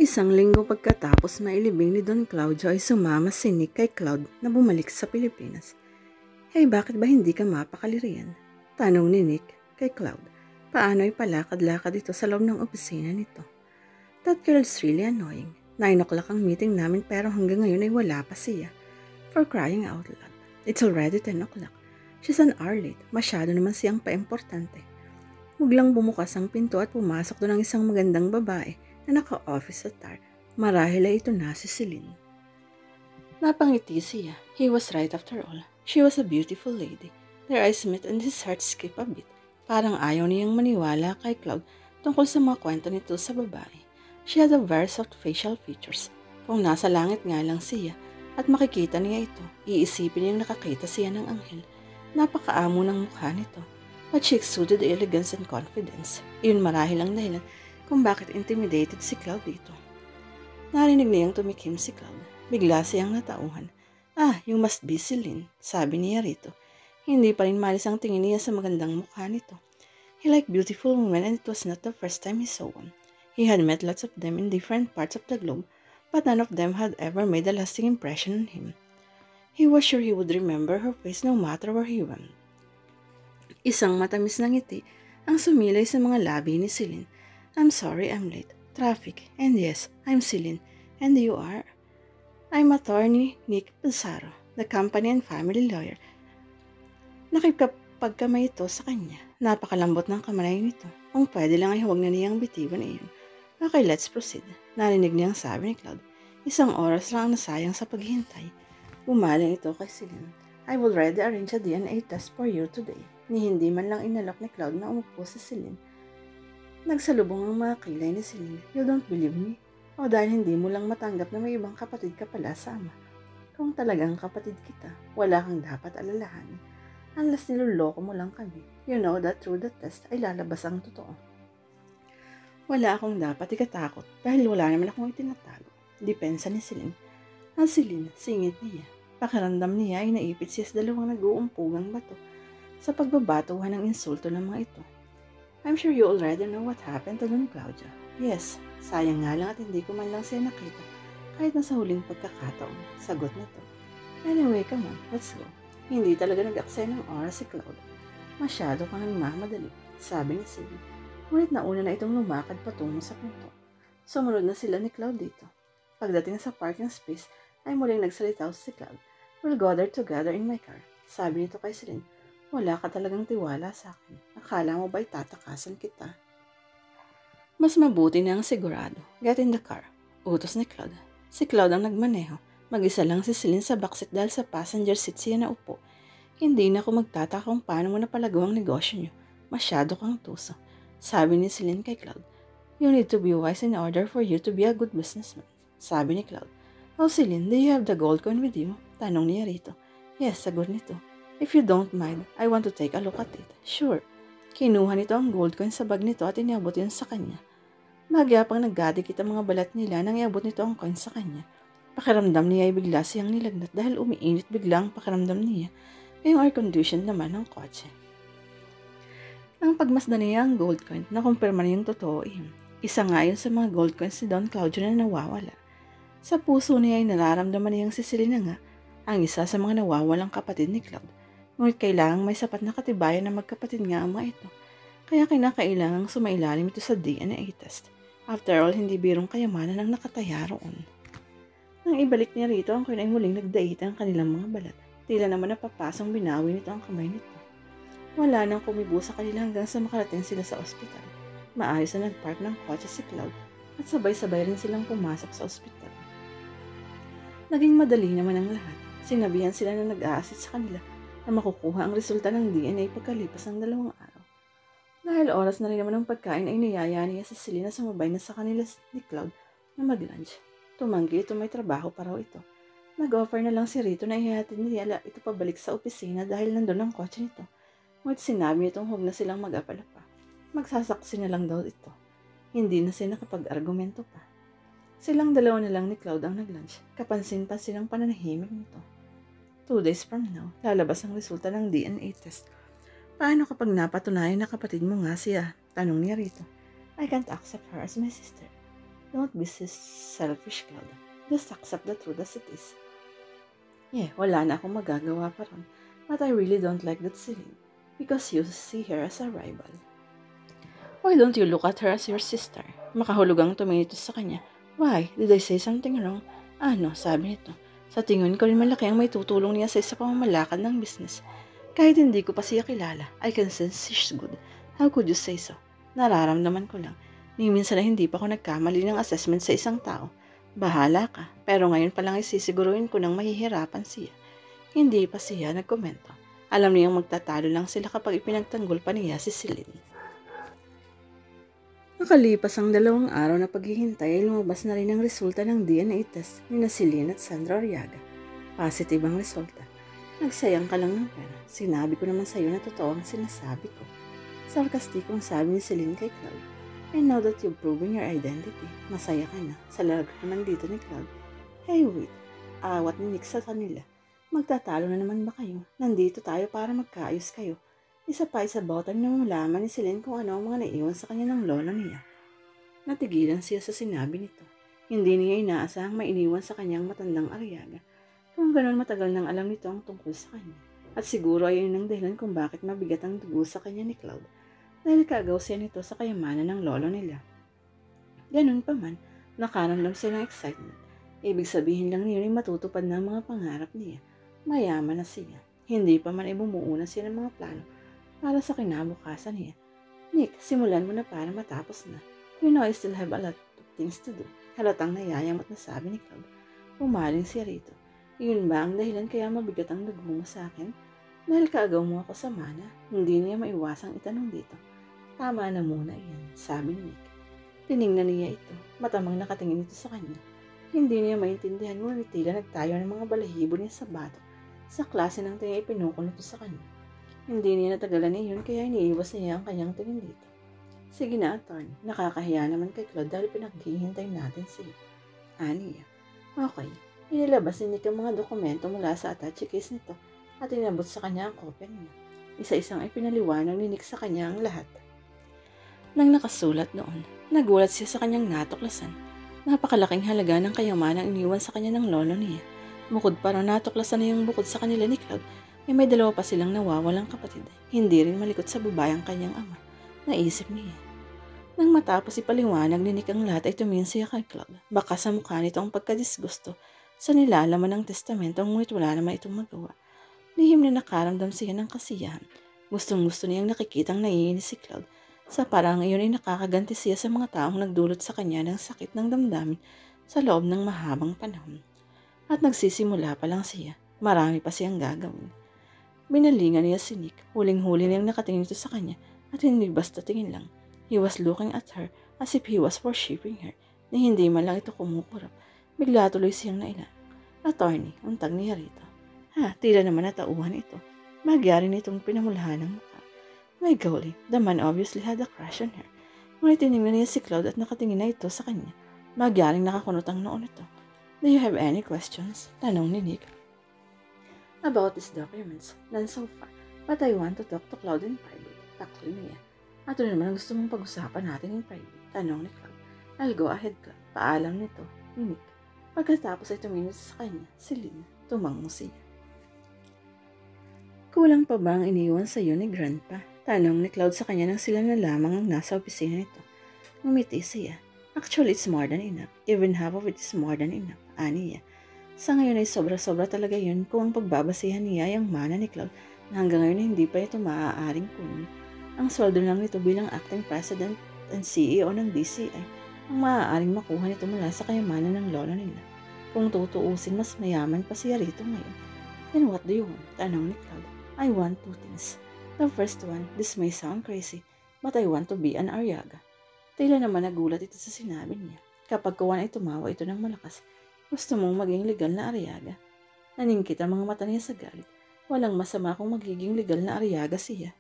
Isang linggo pagkatapos mailibing ni Don Claudio ay sumama si Nick kay Cloud na bumalik sa Pilipinas. Hey, bakit ba hindi ka mapakali riyan? Tanong ni Nick kay Cloud. Paano ay palakad-lakad ito sa loob ng opisina nito? That girl's really annoying. 9 o'clock ang meeting namin pero hanggang ngayon ay wala pa siya. For crying out loud. It's already 10 o'clock. She's an hour late. Masyado naman siyang paimportante. Biglang bumukas ang pinto at pumasok doon ang isang magandang babae na naka-office attire. Marahil ay ito na si Celine. Napangiti siya. He was right after all. She was a beautiful lady. Their eyes met and his heart skipped a bit. Parang ayaw niyang maniwala kay Cloud tungkol sa mga kwento nito sa babae. She had a very soft facial features. Kung nasa langit nga lang siya at makikita niya ito, iisipin niyang nakakita siya ng anghel. Napakaamo ng mukha nito. But she exuded elegance and confidence. Iyon marahil ang dahilan kung bakit intimidated si Cloud dito. Narinig niyang tumikim si Cloud. Bigla siyang natauhan. Yung must be Celine, sabi niya rito. Hindi pa rin malis ang tingin niya sa magandang mukha nito. He liked beautiful women and it was not the first time he saw one. He had met lots of them in different parts of the globe, but none of them had ever made a lasting impression on him. He was sure he would remember her face no matter where he went. Isang matamis na ngiti ang sumilay sa mga labi ni Celine. I'm sorry I'm late. Traffic. And yes, I'm Celine. And you are? I'm attorney Nick Pizarro, the company and family lawyer. Nakipagkamay ito sa kanya. Napakalambot ng kamay nito. Kung pwede lang ay huwag na niyang bitiwan iyon. Okay, let's proceed. Narinig niyang sabi ni Cloud. Isang oras lang ang nasayang sa paghihintay. Bumaling ito kay Celine. I've already arranged a DNA test for you today. Ni hindi man lang inalok ni Cloud na umupo si Celine. Nagsalubong ang mga kilay ni Celine. You don't believe me? O dahil hindi mo lang matanggap na may ibang kapatid ka pala sa ama. Kung talagang kapatid kita, wala kang dapat alalahanin. Unless niloloko mo lang kami. You know that through the test ay lalabas ang totoo. Wala akong dapat ikatakot dahil wala naman akong itinatago. Depensa ni Celine. Ang Celine, singit niya. Pakiramdam niya ay naipit siya sa dalawang nag-uumpugang bato sa pagbabatuhan ng insulto ng mga ito. I'm sure you already know what happened to Don Claudio. Yes, sayang nga lang at hindi ko man lang siya nakita kahit na sa huling pagkakataon. Sagot nito. Anyway, come on, let's go. Hindi talaga nag-aksaya ng oras si Cloud. Masyado kang nagmamadali, sabi ni Celine. Ngunit nauna na itong lumakad patungo sa pinto. Sumunod na sila ni Cloud dito. Pagdating sa parking space, ay muling nagsalita si Cloud. We'll go there together in my car. Sabi nito kay Celine. Wala ka talagang tiwala sa akin. Akala mo ba'y tatakasan kita? Mas mabuti na ang sigurado. Get in the car. Utos ni Cloud. Si Cloud ang nagmaneho. Mag-isa lang si Celine sa backseat dahil sa passenger seat siya na upo. Hindi na ako magtataka kung paano mo napalagaw ang negosyo niyo. Masyado kang tuso. Sabi ni Celine kay Cloud. You need to be wise in order for you to be a good businessman. Sabi ni Cloud. Oh Celine, do you have the gold coin with you? Tanong niya rito. Yes, sagot nito. If you don't mind, I want to take a look at it. Sure. Kinuha nito ang gold coin sa bag nito at inabot yun sa kanya. Magyapang nagdadikit ang mga balat nila nang iabot nito ang coin sa kanya. Pakiramdam niya ay bigla siyang nilagnat dahil umiinit biglang pakiramdam niya. Ngayong air-conditioned naman ang kotse. Ang pagmasdan niya ang gold coin, nakumpirma niyang totoo iyon. Isa nga yun sa mga gold coins ni Don Claudio na nawawala. Sa puso niya ay nararamdaman niyang si Celine nga, ang isa sa mga nawawalang kapatid ni Cloud. Ngunit kailangang may sapat na katibayan na magkapatid nga ang mga ito. Kaya kinakailangang sumailalim ito sa DNA test. After all, hindi birong kayamanan ang nakataya roon. Nang ibalik niya rito, ang coin ay muling nagdait ang kanilang mga balat. Tila naman napapasang binawi nito ang kamay nito. Wala nang kumibo sa kanila hanggang sa makarating sila sa ospital. Maayos na nagpark ng kotse si Cloud at sabay-sabay rin silang pumasok sa ospital. Naging madali naman ang lahat. Sinabihan sila na nag-a-assist sa kanila na makukuha ang resulta ng DNA pagkalipas ng 2 araw. Dahil oras na rin naman ng pagkain ay niyaya niya sa Celine na sumabay na sa kanila ni Cloud na mag-lunch. Tumanggi ito, may trabaho pa raw ito. Nag-offer na lang si Rito na ihatid niya ito pabalik sa opisina dahil nandun ang kotse nito. Ngunit sinabi nitong huwag na silang mag-apala pa. Magsasaksi na lang daw ito. Hindi na sila nakapag-argumento pa. Silang dalawa na lang ni Cloud ang nag-lunch. Kapansin-pansin ang pananahimik nito. 2 days from now, lalabas ang resulta ng DNA test. Paano kapag napatunayan na kapatid mo nga siya? Tanong niya rito. I can't accept her as my sister. Don't be selfish, Claude. Just accept the truth as it is. Yeah, wala na akong magagawa pa ron. But I really don't like that Celine. Because you see her as a rival. Why don't you look at her as your sister? Makahulugang tumingin ito sa kanya. Why? Did I say something wrong? Ano, sabi nito. Sa tingin ko rin malaki ang may tutulong niya sa isa pamamalakad ng business. Kahit hindi ko pa siya kilala, I can sense she's good. How could you say so? Nararamdaman ko lang. Ni minsan na hindi pa ako nagkamali ng assessment sa isang tao. Bahala ka, pero ngayon pa lang isisiguruhin ko nang mahihirapan siya. Hindi pa siya nagkomento. Alam niyang magtatalo lang sila kapag ipinagtanggol pa niya si Celine. Nakalipas ang 2 araw na paghihintay ay lumabas na rin ang resulta ng DNA test ni Celine at Sandra Arriaga. Positive ang resulta. Nagsayang ka lang ng pera. Sinabi ko naman sa iyo na totoo ang sinasabi ko. Sarkastikong sabi ni Celine kay Claude. I know that you've proven your identity. Masaya ka na. Sa larga naman dito ni Claude. Hey wait, awat ni Nick sa kanila. Magtatalo na naman ba kayo? Nandito tayo para magkaayos kayo. Isa pa sa bottom na malaman ni Celine kung ano ang mga naiwan sa kanya ng lola niya. Natigilan siya sa sinabi nito. Hindi niya inaasahang mainiwan sa kanyang matandang Arriaga. Kung gano'n matagal nang alam nito ang tungkol sa kanya. At siguro ay yun ang dahilan kung bakit mabigat ang dugo sa kanya ni Claude. Dahil kagaw siya nito sa kayamanan ng lolo nila. Ganun pa man, nakaramdam siya ng excitement. Ibig sabihin lang niya ay matutupad ng mga pangarap niya. Mayaman na siya. Hindi pa man ay bumuo na siya ng mga plano para sa kinabukasan niya. Nick, simulan mo na para matapos na. You know I still have a lot of things to do. Halatang nayayamot na sabi ni Claude. Umaling siya rito. Iyon ba ang dahilan kaya mabigat ang dugo mo sa akin? Dahil kaagaw mo ako sa mana, hindi niya maiwasang itanong dito. Tama na muna iyan, sabi ni Nick. Tiningnan niya ito, matamang nakatingin ito sa kanya. Hindi niya maintindihan ngunit tila nagtayo ng mga balahibo niya sa bato sa klase ng tingin ipinukol nito sa kanya. Hindi niya natagalan iyon kaya iniiwas niya ang kanyang tingin dito. Sige na, attorney, nakakahiya naman kay Claude dahil pinaghihintay natin siya. Aniya. Okay, inilabas ni Nick ang mga dokumento mula sa attache case nito at inabot sa kanya ang kopya niya. Isa-isang ipinaliwanag ni Nick sa kanya ang lahat. Nang nakasulat noon, nagulat siya sa kanyang natuklasan. Napakalaking halaga ng kayamanang iniwan sa kanya ng lolo niya. Bukod pa raw natuklasan na yung bukod sa kanila ni Claude, ay may 2 pa silang nawawalang kapatid. Hindi rin malikot sa babayang kanyang ama. Naisip niya. Nang matapos ipaliwanag ni Nick ang lahat ay tumingin siya kay Claude. Baka sa mukha nito ang pagkadisgusto sa nilalaman ng testamento ngunit wala naman itong magawa. Lihim na nakaramdam siya ng kasiyahan. Gustong-gusto niyang nakikitang naiinis si Claude. Sa parang iyon ay nakakaganti siya sa mga taong nagdulot sa kanya ng sakit ng damdamin sa loob ng mahabang panahon. At nagsisimula pa lang siya. Marami pa siyang gagawin. Binalingan niya si Nick. Huling-huli niyang nakatingin ito sa kanya at hindi basta tingin lang. He was looking at her as if he was worshipping her na hindi man lang ito kumukurap. Bigla tuloy siyang nailang. Attorney, untag niya rito. Tila naman natauhan ito. Magyari nitong pinamulahan ng mukha. My golly, the man obviously had a crush on her. Ngunit tinignan niya si Claude at nakatingin na ito sa kanya. Magyaring nakakunot ang noon ito. Do you have any questions? Tanong ni Nick. About these documents, none so far, but I want to talk to Claude in private. Taklo niya. At ano naman ang gusto mong pag-usapan natin in private? Tanong ni Claude. I'll go ahead, Claude. Paalam nito ni Nick. Pagkatapos ay tumingin sa kanya, Celine, tumango siya. Kulang pa ba ang iniwan sa iyo ni Grandpa? Tanong ni Claude sa kanya nang sila na lamang ang nasa opisina nito. Ngumiti siya. Actually, it's more than enough. Even half of it is more than enough. Aniya. Sa ngayon ay sobra-sobra talaga yun kung ang pagbabasihan niya ay ang mana ni Claude na hanggang ngayon ay hindi pa ito maaaring kunin. Ang sweldo lang nito bilang acting president and CEO ng DCI ang maaaring makuha nito mula sa kayamanan ng lolo nila. Kung tutuusin, mas mayaman pa siya rito ngayon. Then what do you want? Tanong ni Claude. I want 2 things. The first one, this may sound crazy, but I want to be an Arriaga. Tila naman nagulat ito sa sinabi niya. Kapag kuwan ay tumawa ito ng malakas, gusto mong maging legal na Arriaga. Naningkit ang mga mata niya sa galit. Walang masama kung magiging legal na Arriaga siya.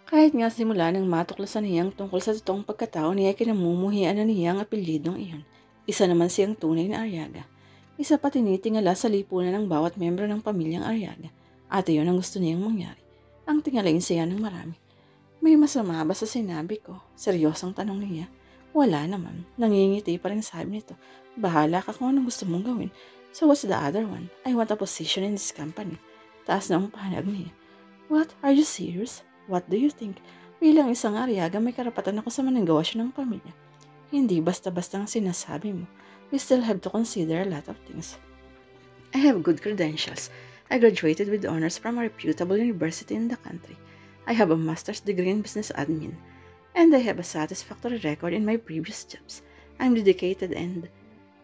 Kahit nga simula nang matuklasan niyang tungkol sa totoong pagkatao niya ay kinamumuhian na niya ang apelyidong iyon. Isa naman siyang tunay na Arriaga. Isa pa tinitingala sa lipunan ng bawat membro ng pamilyang Arriaga. At iyon ang gusto niyang mangyari. Ang tingalain siya ng marami. May masama ba sa sinabi ko? Seryosong tanong niya. Wala naman. Nangingiti pa rin sabi nito. Bahala ka kung anong gusto mong gawin. So what's the other one? I want a position in this company. Taas na ang panag niya. What? Are you serious? What do you think? Bilang isang Ariaga, may karapatan ako sa manegosyo ng pamilya. Hindi basta-basta ang sinasabi mo. We still have to consider a lot of things. I have good credentials. I graduated with honors from a reputable university in the country. I have a master's degree in business admin. And I have a satisfactory record in my previous jobs. I'm dedicated and...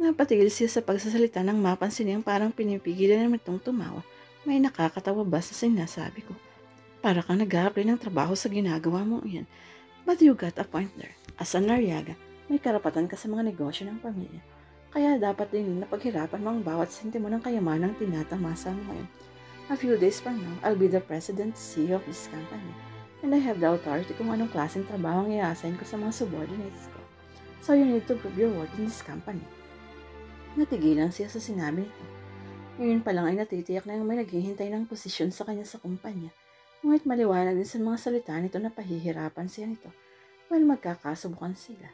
Napatigil siya sa pagsasalita nang mapansin niyang parang pinipigilan naman itong tumawa. May nakakatawa ba sa sinasabi ko? Para kang nag-a-apply ng trabaho sa ginagawa mo iyan. But you got a point there. As an Ariaga, may karapatan ka sa mga negosyo ng pamilya. Kaya dapat din napaghirapan mo ang bawat sentimo ng kayamanang tinatamasa mo ngayon. A few days from now, I'll be the president CEO of this company. And I have the authority kung anong klaseng trabaho ang i-assign ko sa mga subordinates ko. So you need to prove your worth in this company. Natigilan siya sa sinabi nito. Ngayon pa lang ay natitiyak na yung may naghihintay ng posisyon sa kanya sa kumpanya. Ngunit maliwanag din sa mga salita nito na pahihirapan siya nito. Well, magkakasubukan sila.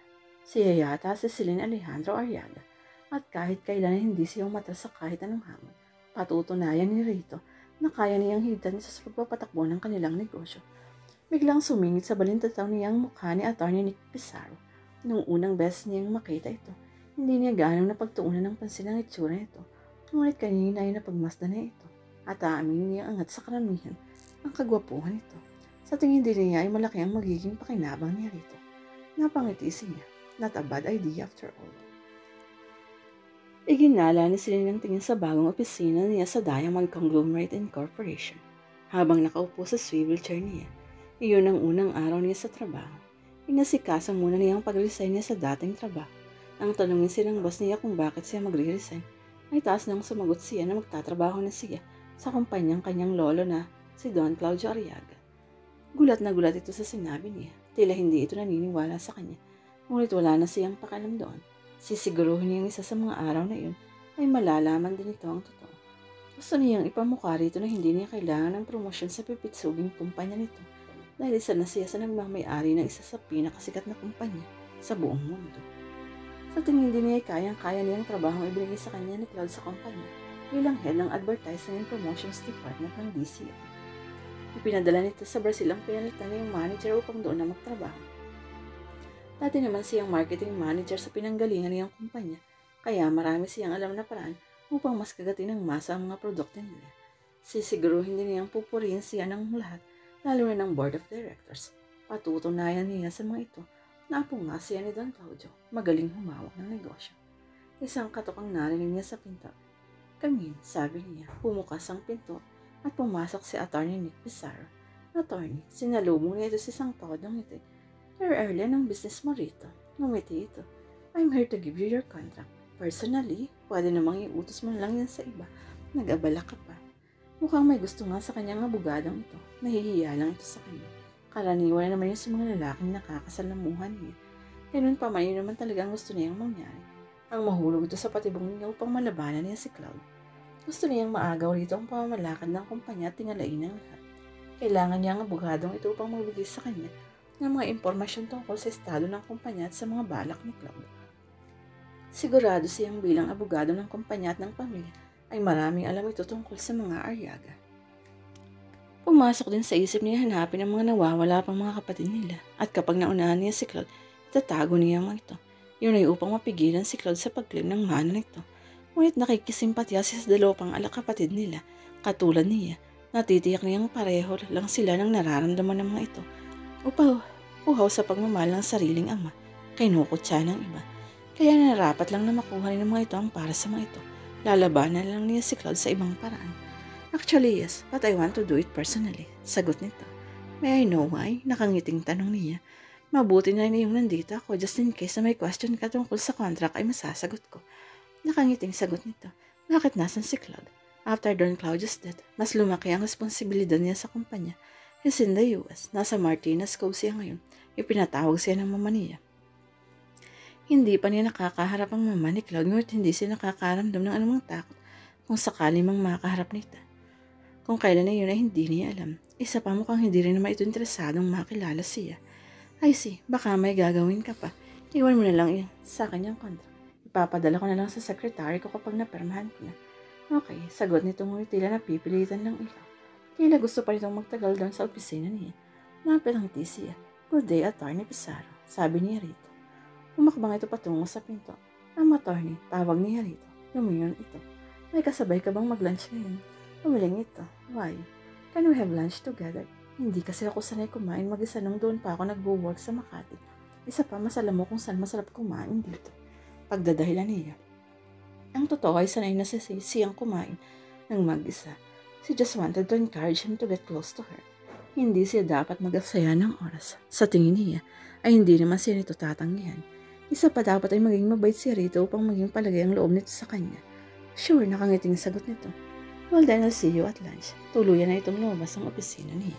Siya yata si Celine Alejandro Ariaga. At kahit kailan hindi siya umatras sa kahit anong hamon. Patutunayan ni Rito na kaya niyang higdan sa pagpapatakbo ng kanilang negosyo. Biglang sumingit sa balintataw niyang mukha ni Atty. Nick Pizarro. Nung unang beses niyang makita ito, hindi niya ganong napagtuunan ng pansin ang itsura nito. Ngunit kanina ay napagmasdan na ito. At aaminin niya angat sa karamihan ang kagwapuhan nito. Sa tingin din niya ay malaki ang magiging pakinabang niya rito. Napangiti niya. Not a bad idea after all. Iginala ni Celine ang tingin sa bagong opisina niya sa Diamond Conglomerate Incorporation. Habang nakaupo sa swivel chair niya, iyon ang unang araw niya sa trabaho. Inasikaso muna niya ang pag-resign niya sa dating trabaho. Nang tanungin silang boss niya kung bakit siya magre-resign, ay taas nang sumagot siya na magtatrabaho na siya sa kumpanyang kanyang lolo na si Don Claudio Ariaga. Gulat na gulat ito sa sinabi niya. Tila hindi ito naniniwala sa kanya. Ngunit wala na siyang pakialam doon. Sisiguruhin niyang isa sa mga araw na iyon ay malalaman din ito ang totoo. Gusto niyang ipamukha rito na hindi niya kailangan ng promosyon sa pipitsuging kumpanya nito dahil isa na siya sa nagmamayari ng isa sa pinakasikat na kumpanya sa buong mundo. Sa tingin din niya ay kayang-kaya niyang trabahong ibigay sa kanya ni Claude sa kumpanya bilang head ng Advertising and Promotions Department ng DCI. Ipinadala nito sa Brazil ang pinalitan na yung manager upang doon na magtrabaho. Dati naman siyang marketing manager sa pinanggalingan niyang kumpanya, kaya marami siyang alam na paraan upang mas kagatin ng masa ang mga produkto nila. Sisiguruhin din niyang pupurihin siya ng lahat, lalo na ng board of directors. Patutunayan niya sa mga ito na apo nga siya ni Don Claudio, magaling humawak ng negosyo. Isang katok ang narinig niya sa pinto. Kamin, sabi niya, pumukas ang pinto at pumasok si Atty. Nick Pizarro. Attorney, sinalubong niya ito sa isang todong ito. You're early ng business mo rito. Ngumiti ito. I'm here to give you your contract. Personally, pwede namang iutos mo lang yan sa iba. Nag-abala ka pa. Mukhang may gusto nga sa kanyang abogadong ito. Nahihiya lang ito sa kanya. Karaniwan naman yun sa mga lalaking nakakasalamuhan niya. Ganun pa man yun naman talagang gusto niyang mangyari. Ang mahulog ito sa patibong niya upang malabanan niya si Claude. Gusto niyang maagaw rito ang pamamalakad ng kumpanya at tingalain ng lahat. Kailangan niya ang abogadong ito upang magbigay sa kanya ng mga impormasyon tungkol sa estado ng kumpanya at sa mga balak ni Claude. Sigurado siyang bilang abogado ng kumpanya at ng pamilya ay maraming alam ito tungkol sa mga Ariaga. Pumasok din sa isip niya hanapin ang mga nawawala pang mga kapatid nila at kapag naunahan niya si Claude, itatago niya ang mga ito. Yun ay upang mapigilan si Claude sa pag-claim ng mana nito. Ngunit nakikisimpatya siya sa dalawa pang kapatid nila. Katulad niya, natitiyak niyang pareho lang sila ng nararamdaman ng mga ito. Uhaw sa pagmamahal ng sariling ama, kinukutsa ng iba. Kaya narapat lang na makuha rin ng mga ito ang para sa mga ito. Lalabanan lang niya si Claude sa ibang paraan. Actually, yes, but I want to do it personally. Sagot nito. May I know why? Nakangiting tanong niya. Mabuti na rin yung nandito ako just in case na may question ka tungkol sa contract ay masasagot ko. Nakangiting sagot nito. Bakit nasan si Claude? After Don Claudio's death, mas lumaki ang responsibilidad niya sa kumpanya. He's in the US. Nasa Martinez Cove siya ngayon. Ipinatawag siya ng mama niya. Hindi pa niya nakakaharap ang mama ni Claude ngunit hindi siya nakakaramdam ng anumang takot kung sakali mang makaharap nito. Kung kailan na yun ay hindi niya alam. Isa pa mukhang hindi rin naman ito interesadong makilala siya. Ay baka may gagawin ka pa. Iwan mo na lang yun sa akin yung contract. Ipapadala ko na lang sa secretary ko kapag napermahan ko na. Okay, sagot nitong tila napipilitan ng ilaw. Tila gusto pa nitong magtagal doon sa opisina niya. Napilangiti siya. Good day, Attorney Pizarro, sabi niya rito. Umakbang ito patungo sa pinto. Attorney, tawag niya rito. Lumingon ito. May kasabay ka bang mag-lunch ngayon? Umiling ito. Why? Can we have lunch together? Hindi kasi ako sanay kumain mag-isa nung doon pa ako nagwo-work sa Makati. Isa pa, masala mo kung saan masarap kumain dito. Pagdadahilan niya. Ang totoo ay sanay na siyang kumain ng mag-isa. She just wanted to encourage him to get close to her. Hindi siya dapat mag-aksaya ng oras. Sa tingin niya, ay hindi naman siya nito tatanggihan. Isa pa dapat ay maging mabait siya rito upang maging palagay ang loob nito sa kanya. Sure, nakangiting sagot nito. Well then, I'll see you at lunch. Tuluyan na itong lumabas ang opisina niya.